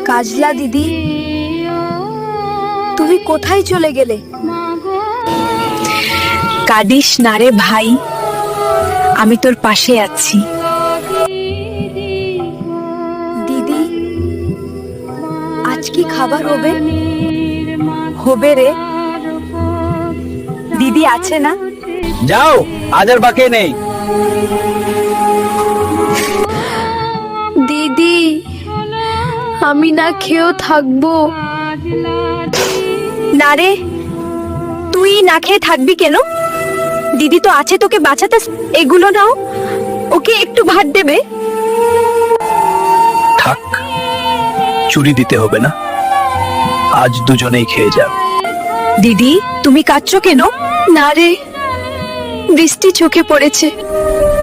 কাজলা দিদি, তুমি কোথায় চলে গেলে? কাঁদিস না রে ভাই, আমি তোর পাশে আছি। দিদি, আজ কি খাবার হবে? হবে রে, দিদি আছে না? যাও, আজ আর বাকি নেই। দিদি, আমি না খেয়েও থাকবো। না রে, তুই না খেয়ে থাকবি কেন? দিদি তো আছে তোকে বাঁচাতে। এগুলো নাও, ওকে একটু ভাত দেবে। থাক, চুরি দিতে হবে না, আজ দুজনেই খেয়ে যাও। দিদি, তুমি কাঁদছো কেন? না রে, বৃষ্টি চোখে পড়েছে।